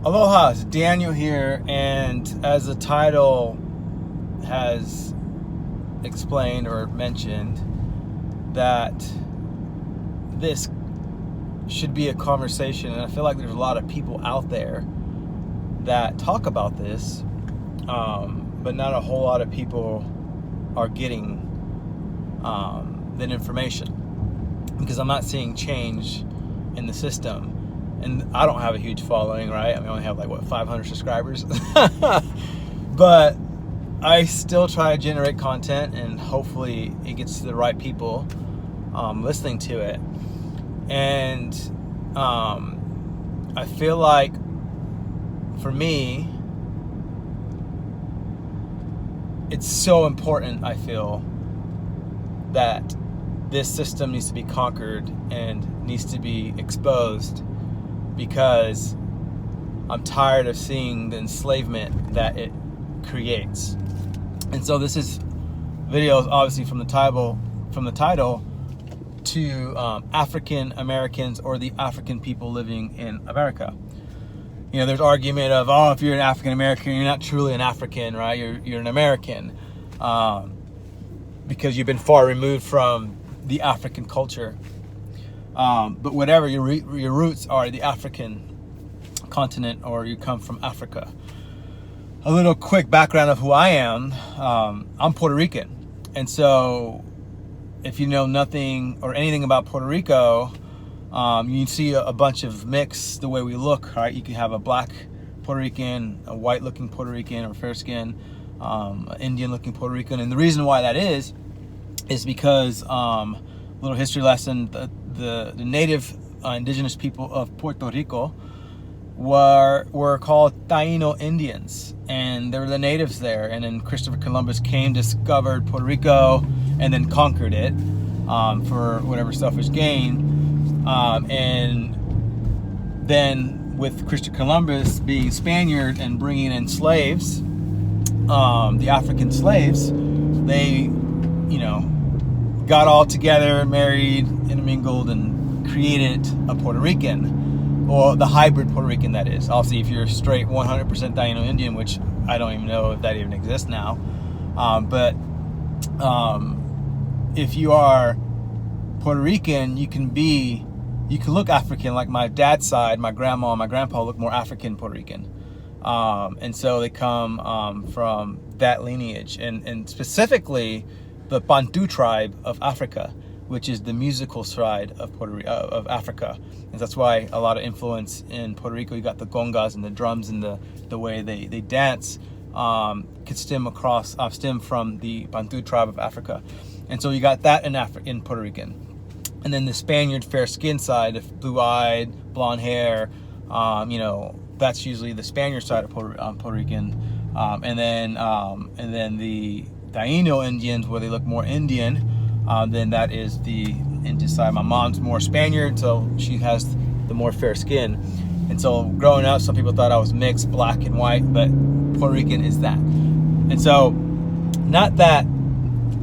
Aloha, it's Daniel here, and as the title has explained or mentioned, that this should be a conversation, and I feel like there's a lot of people out there that talk about this, but not a whole lot of people are getting that information, because I'm not seeing change in the system. And I don't have a huge following, right? I mean, I only have 500 subscribers. But I still try to generate content, and hopefully it gets to the right people listening to it. And I feel like, for me, it's so important, I feel, that this system needs to be conquered and needs to be exposed, because I'm tired of seeing the enslavement that it creates. And so this is videos, obviously, from the title to African Americans, or the African people living in America. You know, there's argument of, if you're an African American, you're not truly an African, right? You're an American, because you've been far removed from the African culture. But whatever your roots are, the African continent, or you come from Africa. A little quick background of who I am. I'm Puerto Rican. And so if you know nothing or anything about Puerto Rico, you see a bunch of mix the way we look, right? You can have a black Puerto Rican, a white looking Puerto Rican, or fair skin, Indian looking Puerto Rican. And the reason why that is because, little history lesson, the native indigenous people of Puerto Rico were called Taino Indians, and they were the natives there. And then Christopher Columbus came, discovered Puerto Rico, and then conquered it for whatever selfish gain. And then with Christopher Columbus being Spaniard and bringing in slaves, the African slaves, they, got all together, married, intermingled, and created a Puerto Rican, or the hybrid Puerto Rican, that is. Obviously, if you're straight 100% Taino Indian, which I don't even know if that even exists now, but if you are Puerto Rican, you can look African. Like my dad's side, my grandma and my grandpa look more African Puerto Rican. And so they come from that lineage, and specifically the Bantu tribe of Africa, which is the musical side of of Africa. And that's why a lot of influence in Puerto Rico. You got the congas and the drums, and the way they dance could stem from the Bantu tribe of Africa. And so you got that in Puerto Rican. And then the Spaniard fair skin side, blue-eyed, blonde hair, that's usually the Spaniard side of Puerto Rican. And then the Taino Indians, where they look more Indian, then that is the Indian side. My mom's more Spaniard, so she has the more fair skin. And so growing up, some people thought I was mixed, black and white, but Puerto Rican is that. And so, not that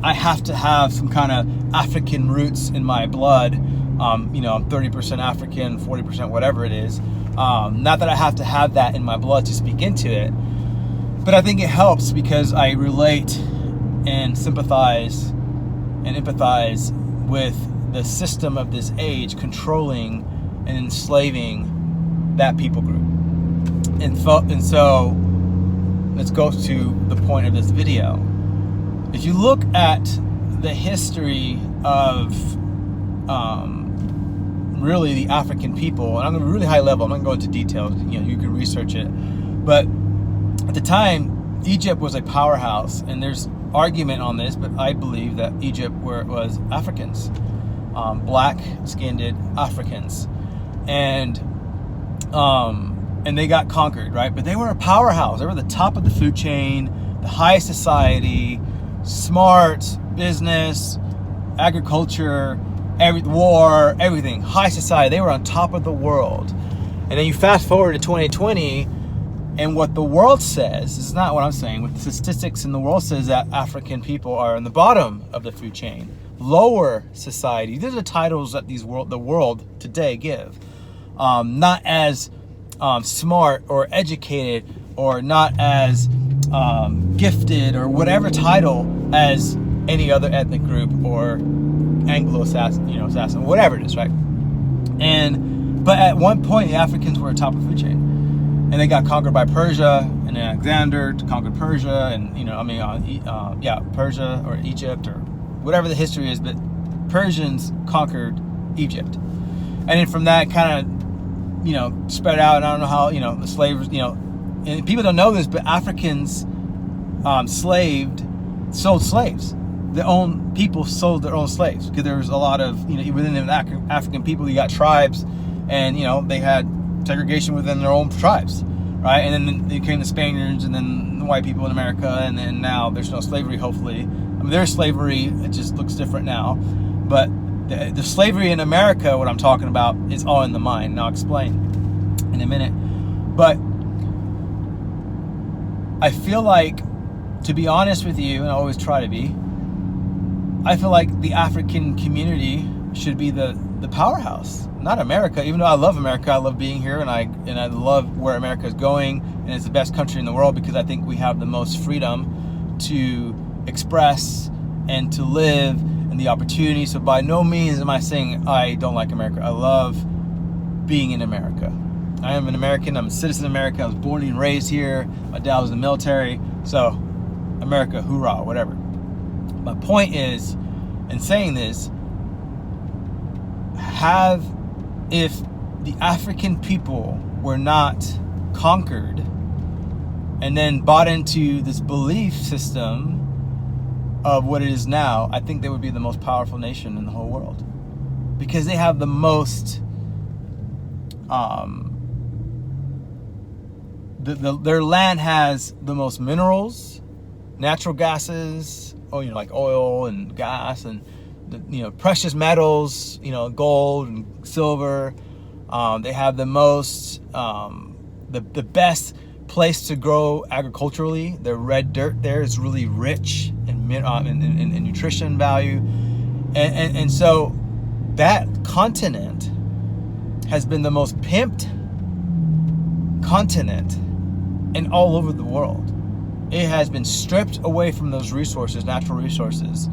I have to have some kind of African roots in my blood. I'm 30% African, 40% whatever it is. Not that I have to have that in my blood to speak into it, but I think it helps because I relate and sympathize and empathize with the system of this age controlling and enslaving that people group. And so let's go to the point of this video. If you look at the history of really the African people, and I'm going to be really high level, I'm not going to go into details, you can research it, but at the time, Egypt was a powerhouse, and there's argument on this, but I believe that Egypt was Africans, black-skinned Africans, and they got conquered, right? But they were a powerhouse. They were the top of the food chain, the highest society, smart, business, agriculture, war, everything, high society. They were on top of the world. And then you fast forward to 2020, and what the world says, this is not what I'm saying, what the statistics in the world says, that African people are in the bottom of the food chain, lower society. These are the titles that the world today give. Not as smart or educated or not as gifted or whatever title as any other ethnic group or assassin, whatever it is, right? But at one point, the Africans were atop of the food chain, and they got conquered by Persia, and Alexander conquered Persia, and Persia or Egypt or whatever the history is, but Persians conquered Egypt, and then from that kind of spread out. And I don't know how the slaves, and people don't know this, but Africans sold slaves. Their own people sold their own slaves, because there was a lot of within the African people, you got tribes, and they had segregation within their own tribes, right? And then they came the Spaniards, and then the white people in America, and then now there's no slavery. Hopefully, I mean, there's slavery. It just looks different now, but the slavery in America, what I'm talking about, is all in the mind. And I'll explain in a minute. But I feel like, to be honest with you, and I always try to be, I feel like the African community should be the powerhouse, not America. Even though I love America, I love being here, and I love where America is going, and it's the best country in the world, because I think we have the most freedom to express and to live, and the opportunity. So by no means am I saying I don't like America. I love being in America. I am an American. I'm a citizen of America. I was born and raised here. My dad was in the military. So America, hoorah, whatever. My point is, in saying this, if the African people were not conquered and then bought into this belief system of what it is now, I think they would be the most powerful nation in the whole world, because they have the most their land has the most minerals, natural gases, like oil and gas, and precious metals, gold and silver. They have the most the best place to grow agriculturally. The red dirt there is really rich in nutrition value, and so that continent has been the most pimped continent in all over the world. It has been stripped away from those resources, natural resources,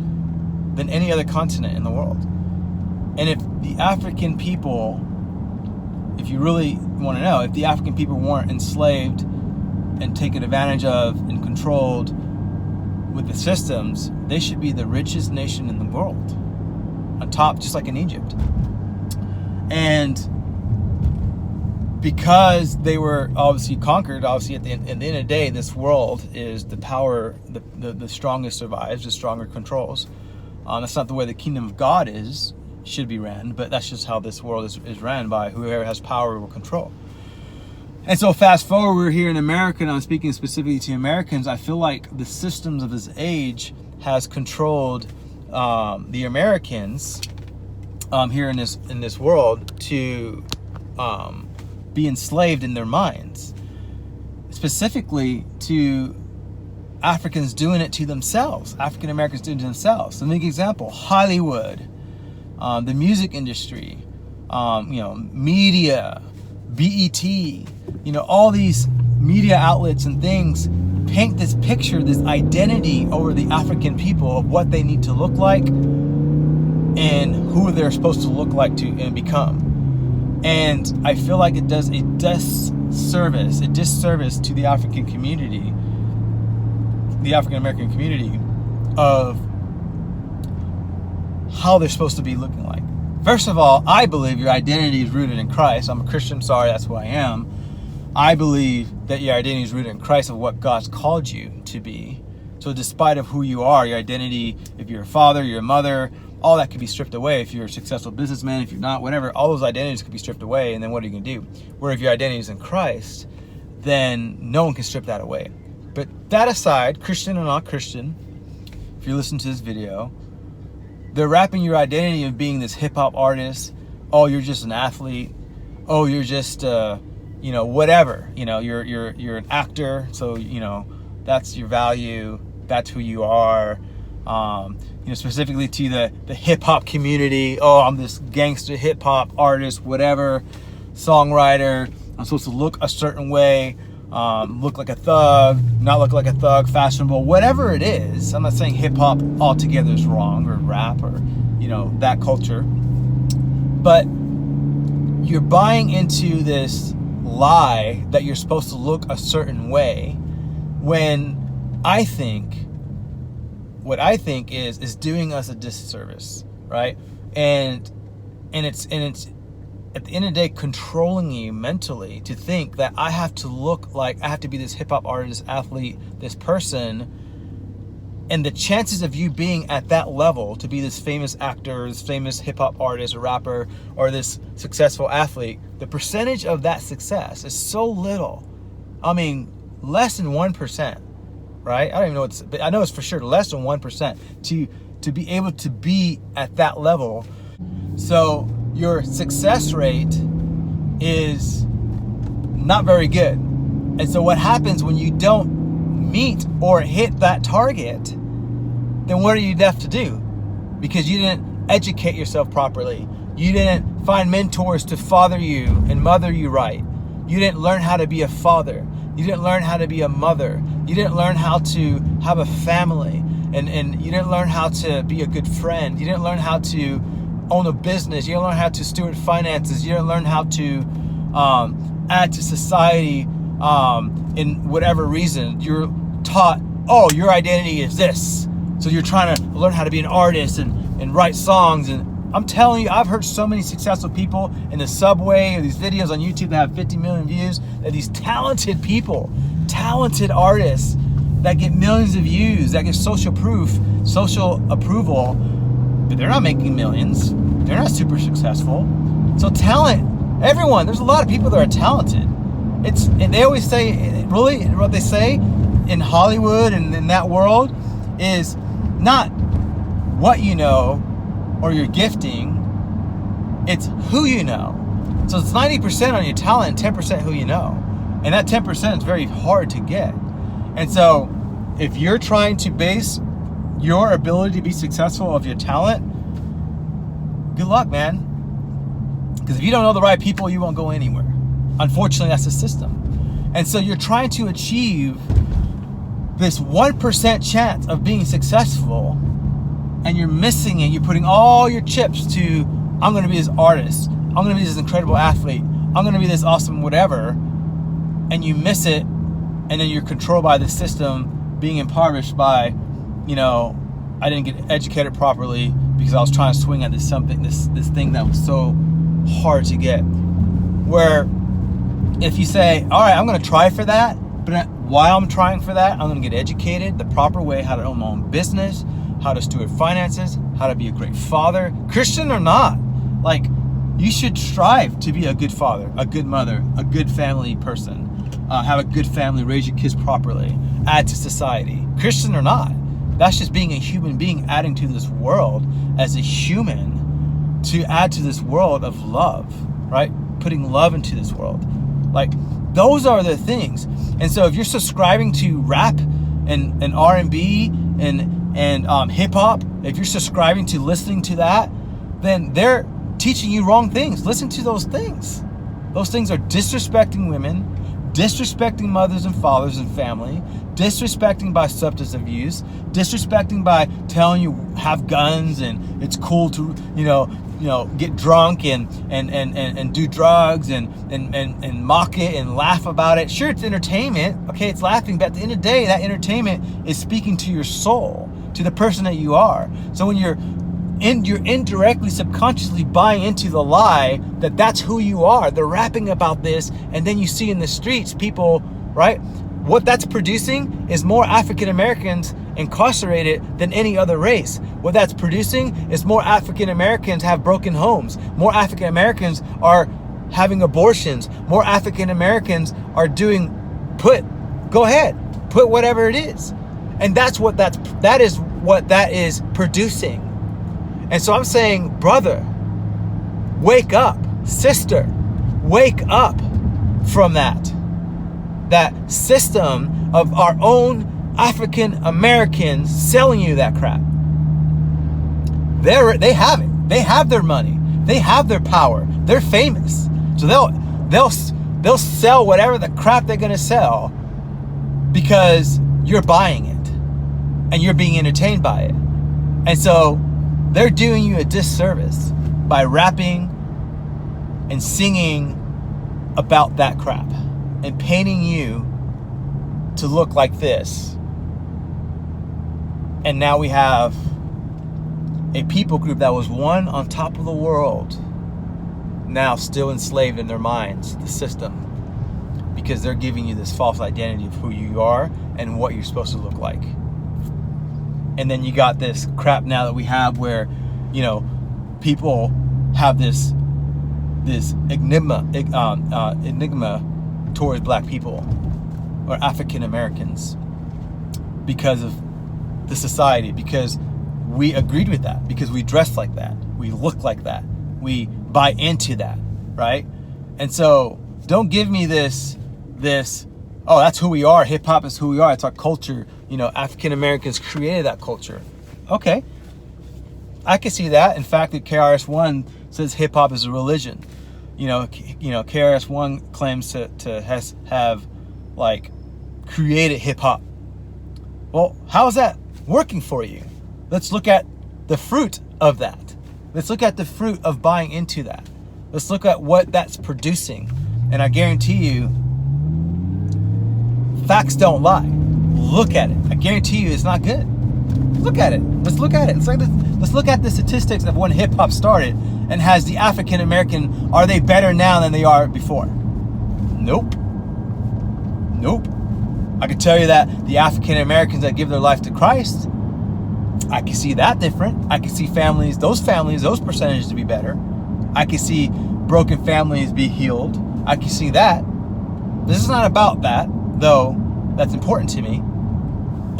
than any other continent in the world. And if the African people, if you really want to know, if the African people weren't enslaved and taken advantage of and controlled with the systems, they should be the richest nation in the world, on top, just like in Egypt. And because they were obviously conquered, obviously at the end of the day, this world is the power, the strongest survives, the stronger controls. That's not the way the kingdom of God should be ran, but that's just how this world is ran, by whoever has power will control. And so fast forward, we're here in America, and I'm speaking specifically to Americans. I feel like the systems of this age has controlled the Americans here in this world to be enslaved in their minds, specifically to Africans doing it to themselves, African Americans doing it to themselves. So, make an example: Hollywood, the music industry, media, BET, all these media outlets and things paint this picture, this identity over the African people of what they need to look like and who they're supposed to look like to and become. And I feel like it does a disservice to the African community, the African American community, of how they're supposed to be looking like. First of all, I believe your identity is rooted in Christ. I'm a Christian, sorry, that's who I am. I believe that your identity is rooted in Christ, of what God's called you to be. So despite of who you are, your identity, if you're a father, you're a mother, all that could be stripped away. If you're a successful businessman, if you're not, whatever, all those identities could be stripped away. And then what are you going to do? Where if your identity is in Christ, then no one can strip that away. But that aside, Christian or not Christian, if you listen to this video, they're wrapping your identity of being this hip-hop artist. Oh, you're just an athlete. Oh, you're just whatever. You're an actor, so that's your value, that's who you are. Specifically to the hip-hop community. Oh, I'm this gangster hip-hop artist, whatever, songwriter, I'm supposed to look a certain way, look like a thug, not look like a thug, fashionable, whatever it is. I'm not saying hip hop altogether is wrong, or rap, or that culture, but you're buying into this lie that you're supposed to look a certain way, when what I think is doing us a disservice, right? And it's at the end of the day controlling you mentally to think that I have to look like, I have to be this hip hop artist, athlete, this person. And the chances of you being at that level, to be this famous actor, this famous hip hop artist or rapper, or this successful athlete, the percentage of that success is so little. I mean, less than 1%, right? I don't even know but I know it's for sure less than 1% to be able to be at that level. So your success rate is not very good. And so what happens when you don't meet or hit that target, then what are you left to do? Because you didn't educate yourself properly. You didn't find mentors to father you and mother you right. You didn't learn how to be a father. You didn't learn how to be a mother. You didn't learn how to have a family. And you didn't learn how to be a good friend. You didn't learn how to own a business. You didn't learn how to steward finances. You didn't learn how to add to society in whatever reason. You're taught, oh, your identity is this. So you're trying to learn how to be an artist and write songs. And I'm telling you, I've heard so many successful people in the subway or these videos on YouTube that have 50 million views, that these talented people, talented artists that get millions of views, that get social approval, but they're not making millions. They're not super successful. So talent, everyone, there's a lot of people that are talented. And they always say, really, what they say in Hollywood and in that world is not what you know or your gifting, it's who you know. So it's 90% on your talent, 10% who you know. And that 10% is very hard to get. And so if you're trying to base your ability to be successful off your talent, good luck, man. Because if you don't know the right people, you won't go anywhere. Unfortunately, that's the system. And so you're trying to achieve this 1% chance of being successful, and you're missing it. You're putting all your chips to, I'm going to be this artist. I'm going to be this incredible athlete. I'm going to be this awesome whatever. And you miss it. And then you're controlled by the system, being impoverished by, I didn't get educated properly because I was trying to swing at this thing that was so hard to get. Where if you say, all right, I'm going to try for that, but while I'm trying for that, I'm going to get educated the proper way, how to own my own business, how to steward finances, how to be a great father, Christian or not. Like, you should strive to be a good father, a good mother, a good family person, have a good family, raise your kids properly, add to society, Christian or not. That's just being a human being, adding to this world as a human, to add to this world of love, right? Putting love into this world. Like, those are the things. And so if you're subscribing to rap and R&B and hip hop, if you're subscribing to listening to that, then they're teaching you wrong things. Listen to those things. Those things are disrespecting women, disrespecting mothers and fathers and family, disrespecting by substance abuse, disrespecting by telling you have guns and it's cool to get drunk and do drugs and mock it and laugh about it. Sure, it's entertainment. Okay, it's laughing, but at the end of the day, that entertainment is speaking to your soul, to the person that you are. So when you're indirectly, subconsciously buying into the lie that that's who you are, they're rapping about this, and then you see in the streets people, right? What that's producing is more African Americans incarcerated than any other race. What that's producing is more African Americans have broken homes. More African Americans are having abortions. More African Americans are go ahead, put whatever it is. And that is what that is producing. And so I'm saying, brother, wake up. Sister, wake up from that system of our own African Americans selling you that crap. They have it. They have their money. They have their power. They're famous. So they'll sell whatever the crap they're going to sell because you're buying it and you're being entertained by it. And so they're doing you a disservice by rapping and singing about that crap and painting you to look like this. And now we have a people group that was one on top of the world, now still enslaved in their minds, the system, because they're giving you this false identity of who you are and what you're supposed to look like. And then you got this crap now that we have where, you know, people have this enigma towards black people or African Americans because of the society, because we agreed with that, because we dress like that, we look like that, we buy into that, right? And so don't give me this, oh, that's who we are, hip hop is who we are, it's our culture, you know, African Americans created that culture. Okay, I can see that. In fact, the KRS-One says hip hop is a religion. You know, KRS-One claims to have like created hip hop. Well, how is that working for you? Let's look at the fruit of that. Let's look at the fruit of buying into that. Let's look at what that's producing. And I guarantee you, facts don't lie. Look at it. I guarantee you it's not good. Look at it. Let's look at it. Let's look at the statistics of when hip hop started, and has the African American, are they better now than they are before? Nope. I can tell you that the African Americans that give their life to Christ, I can see that different. I can see those percentages to be better. I can see broken families be healed. I can see that. This is not about that, though that's important to me.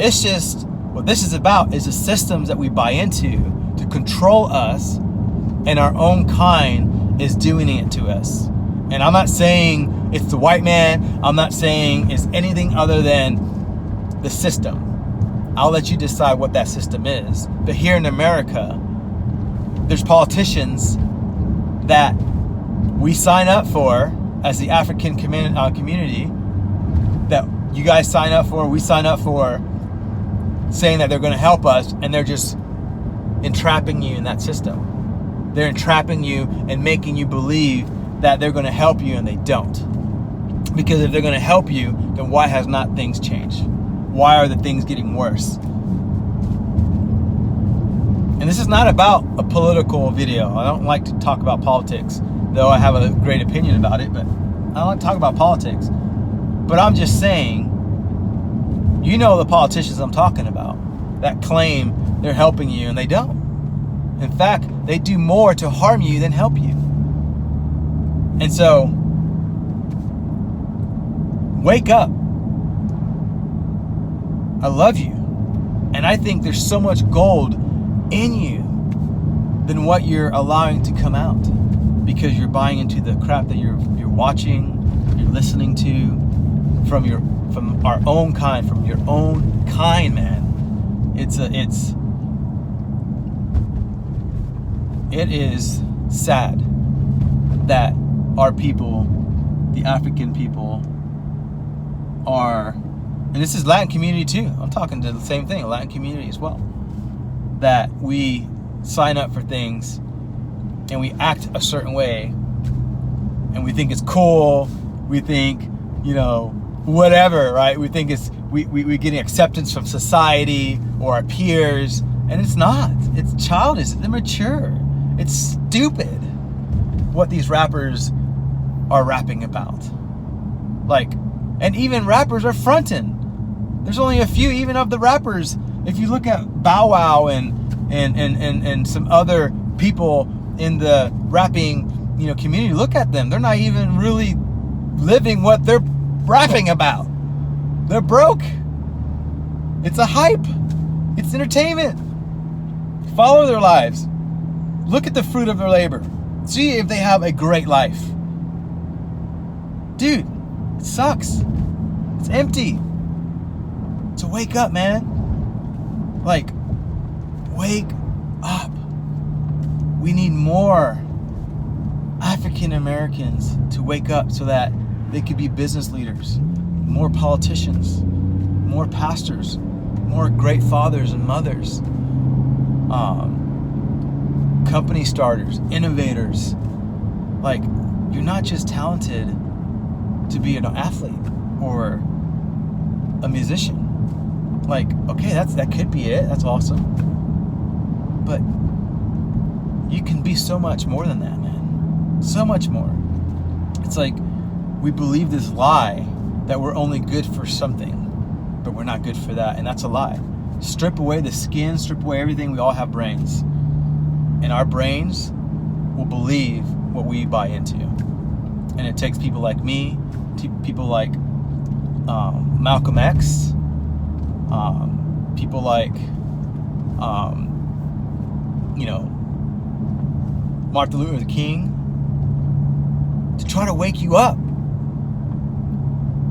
It's just, what this is about is the systems that we buy into to control us, and our own kind is doing it to us. And I'm not saying it's the white man. I'm not saying it's anything other than the system. I'll let you decide what that system is. But here in America, there's politicians that we sign up for as the African community, that you guys sign up for, we sign up for, saying that they're going to help us, and they're just entrapping you in that system. They're entrapping you and making you believe that they're going to help you, and they don't. Because if they're going to help you, then why has not things changed? Why are the things getting worse? And this is not about a political video. I don't like to talk about politics, though I have a great opinion about it, but I don't like to talk about politics. But I'm just saying, you know the politicians I'm talking about that claim they're helping you, and they don't. In fact, they do more to harm you than help you. And so, wake up. I love you. And I think there's so much gold in you than what you're allowing to come out, because you're buying into the crap that you're watching, you're listening to from our own kind, from your own kind, man. It is sad that our people, the African people, are, and this is Latin community too, I'm talking to the same thing, Latin community as well, that we sign up for things and we act a certain way and we think it's cool, we think, you know, whatever, right? We think it's we're getting acceptance from society or our peers, and it's not. It's childish, it's immature, it's stupid what these rappers are rapping about. Like, and even rappers are fronting. There's only a few even of the rappers. If you look at Bow Wow and some other people in the rapping, you know, community, look at them. They're not even really living what they're rapping about. They're broke. It's a hype. It's entertainment. Follow their lives. Look at the fruit of their labor. See if they have a great life. Dude, it sucks. It's empty. So wake up, man. Like, wake up. We need more African Americans to wake up so that They could be business leaders, more politicians, more pastors, more great fathers and mothers, company starters, innovators. Like, you're not just talented to be an athlete or a musician. Like, okay, that could be it. That's awesome. But you can be so much more than that, man. So much more. It's like we believe this lie that we're only good for something, but we're not good for that, and that's a lie. Strip away the skin, strip away everything. We all have brains, and our brains will believe what we buy into. And it takes people like me, people like Malcolm X, people like Martin Luther King, to try to wake you up.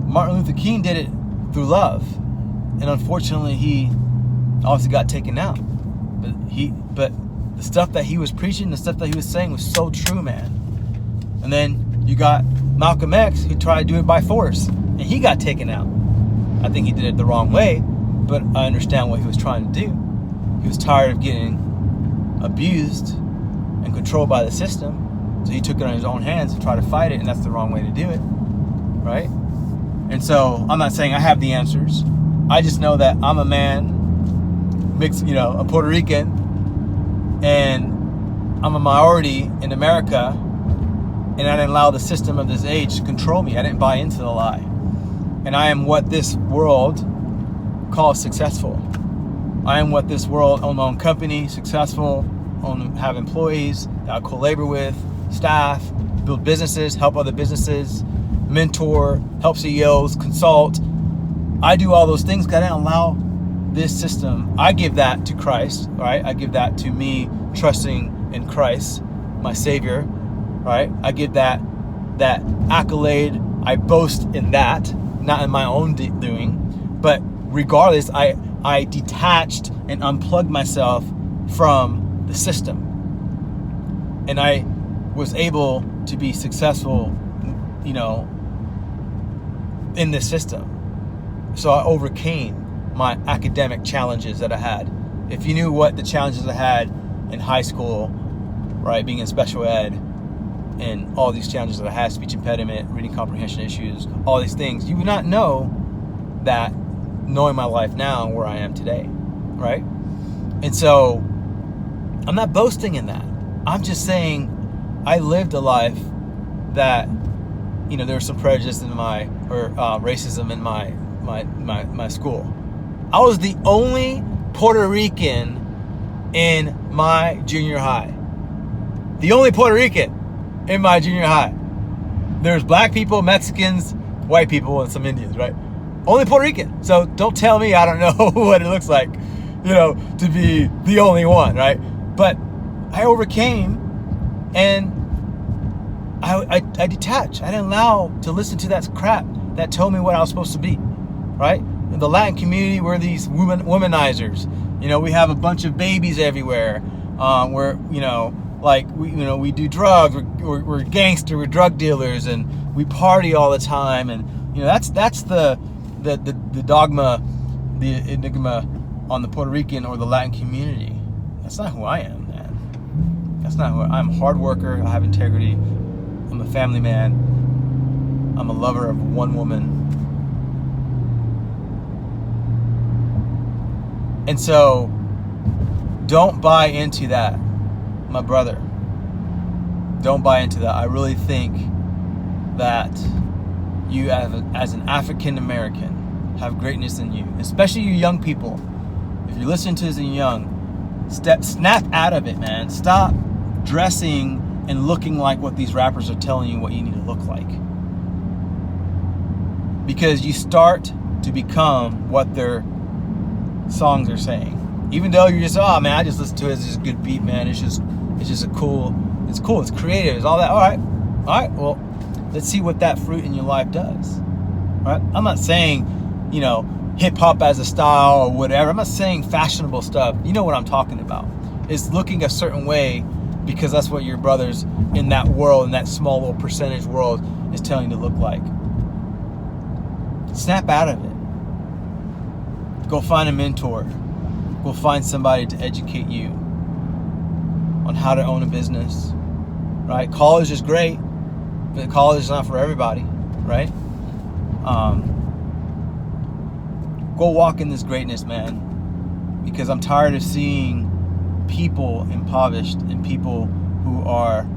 Martin Luther King did it through love, and unfortunately he obviously got taken out. But the stuff that he was preaching, the stuff that he was saying was so true, man. And then you got Malcolm X, who tried to do it by force, and he got taken out. I think he did it the wrong way, but I understand what he was trying to do. He was tired of getting abused and controlled by the system, so he took it on his own hands to try to fight it, and that's the wrong way to do it, right? And so I'm not saying I have the answers. I just know that I'm a man, mixed, a Puerto Rican, and I'm a minority in America, and I didn't allow the system of this age to control me. I didn't buy into the lie. And I am what this world calls successful. I am what this world, own my own company, successful, have employees that I co-labor with, staff, build businesses, help other businesses, mentor, help CEOs, consult. I do all those things because I didn't allow this system. I give that to Christ, right? I give that to me trusting in Christ, my Savior, right? I give that accolade. I boast in that, not in my own doing. But regardless, I detached and unplugged myself from the system. And I was able to be successful, in this system. So I overcame my academic challenges that I had. If you knew what the challenges I had in high school, right, being in special ed, and all these challenges that I had, speech impediment, reading comprehension issues, all these things, you would not know that knowing my life now and where I am today, right? And so I'm not boasting in that. I'm just saying I lived a life that, there was some prejudice in racism in my school. I was the only Puerto Rican in my junior high. The only Puerto Rican in my junior high. There's black people, Mexicans, white people, and some Indians, right? Only Puerto Rican. So don't tell me I don't know what it looks like, to be the only one, right? But I overcame, and I detached. I didn't allow to listen to that crap that told me what I was supposed to be, right? In the Latin community, we're these womanizers. We have a bunch of babies everywhere. We do drugs. We're gangster. We're drug dealers, and we party all the time. And that's the dogma, the enigma on the Puerto Rican or the Latin community. That's not who I am, man. That's not who I'm. A hard worker. I have integrity. I'm a family man. I'm a lover of one woman. And so, don't buy into that, my brother. Don't buy into that. I really think that you, as an African American, have greatness in you, especially you young people. If you're listening to this and young, snap out of it, man. Stop dressing and looking like what these rappers are telling you what you need to look like. Because you start to become what their songs are saying. Even though you're just, I just listen to it, it's just a good beat, man. It's just cool, it's creative, it's all that. All right, well, let's see what that fruit in your life does. All right? I'm not saying, hip hop as a style or whatever. I'm not saying fashionable stuff. You know what I'm talking about. It's looking a certain way because that's what your brothers in that world, in that small little percentage world, is telling you to look like. Snap out of it. Go find a mentor. Go find somebody to educate you on how to own a business, right? College is great, but college is not for everybody, right? Go walk in this greatness, man, because I'm tired of seeing people impoverished and people who are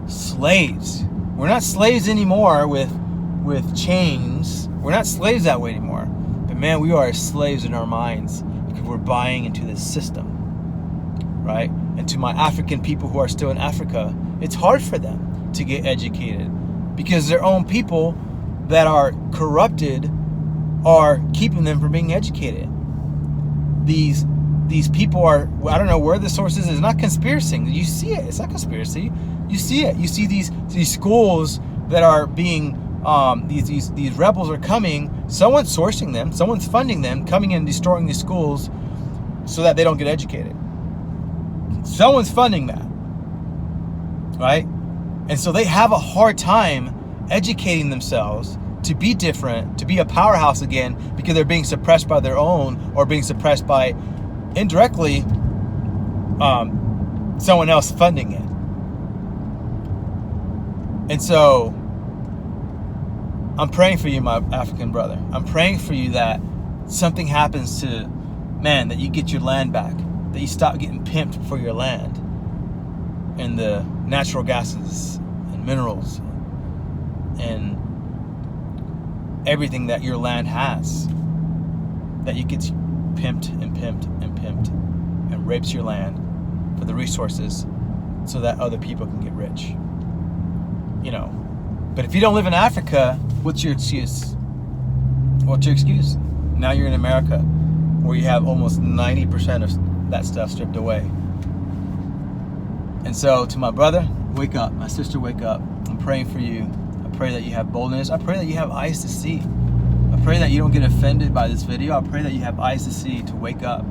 slaves. We're not slaves anymore with chains. We're not slaves that way anymore. But man, we are slaves in our minds because we're buying into this system, right? And to my African people who are still in Africa, it's hard for them to get educated because their own people that are corrupted are keeping them from being educated. These people are, I don't know where the source is. It's not conspiracy. You see it. It's not conspiracy. You see it. You see these schools that are being, these rebels are coming. Someone's sourcing them. Someone's funding them, coming in and destroying these schools so that they don't get educated. Someone's funding that, right? And so they have a hard time educating themselves to be different, to be a powerhouse again, because they're being suppressed by their own or being suppressed by indirectly someone else funding it. And so I'm praying for you, my African brother. I'm praying for you that something happens to, man, that you get your land back, that you stop getting pimped for your land and the natural gases and minerals and everything that your land has, that you get pimped and pimped and pimped and rapes your land for the resources so that other people can get rich. You know, but if you don't live in Africa, what's your excuse? What's your excuse? Now you're in America where you have almost 90% of that stuff stripped away. And so to my brother, wake up. My sister, wake up. I'm praying for you. I pray that you have boldness. I pray that you have eyes to see. I pray that you don't get offended by this video. I pray that you have eyes to see, to wake up,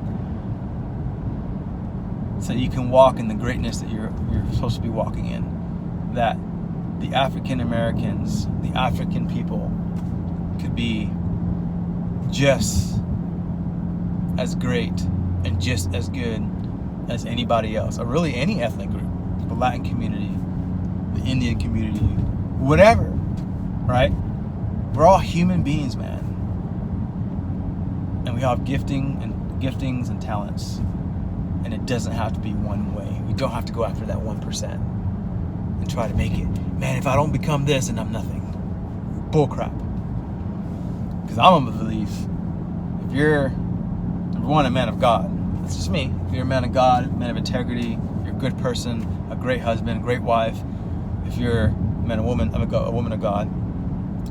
so you can walk in the greatness that you're supposed to be walking in. That the African Americans, the African people, could be just as great and just as good as anybody else, or really any ethnic group, the Latin community, the Indian community, whatever, right? We're all human beings, man. And we all have giftings and talents. And it doesn't have to be one way. We don't have to go after that 1% and try to make it. Man, if I don't become this, then I'm nothing. Bullcrap. Because I'm gonna believe if you're, number one, a man of God. That's just me. If you're a man of God, a man of integrity, you're a good person, a great husband, a great wife. If you're a man, a woman of God,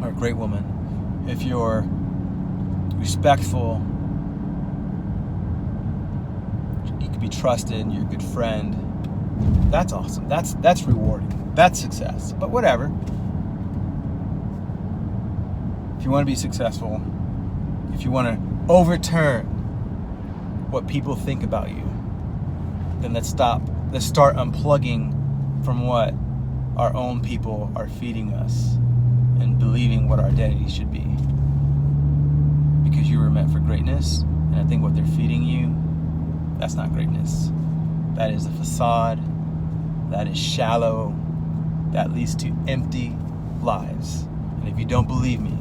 or a great woman. If you're respectful, you can be trusted, you're a good friend. That's awesome. That's rewarding. That's success. But whatever. If you want to be successful, if you want to overturn what people think about you, then let's start unplugging from what our own people are feeding us and believing what our identity should be. Because you were meant for greatness, and I think what they're feeding you, that's not greatness. That is a facade. That is shallow. That leads to empty lives. And if you don't believe me,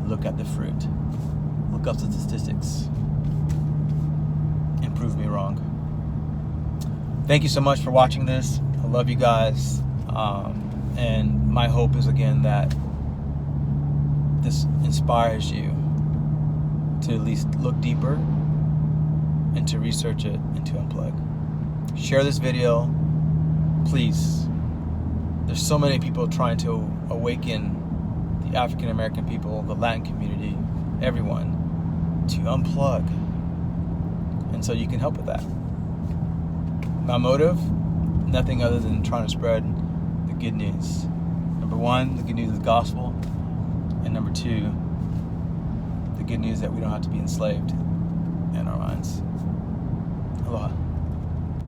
look at the fruit. Look up the statistics. And prove me wrong. Thank you so much for watching this. I love you guys. And my hope is, again, that this inspires you to at least look deeper and to research it and to unplug. Share this video, please. There's so many people trying to awaken the African American people, the Latin community, everyone, to unplug. And so you can help with that. My motive, nothing other than trying to spread the good news. Number one, the good news of the gospel. And number two, the good news that we don't have to be enslaved in our minds. Aloha.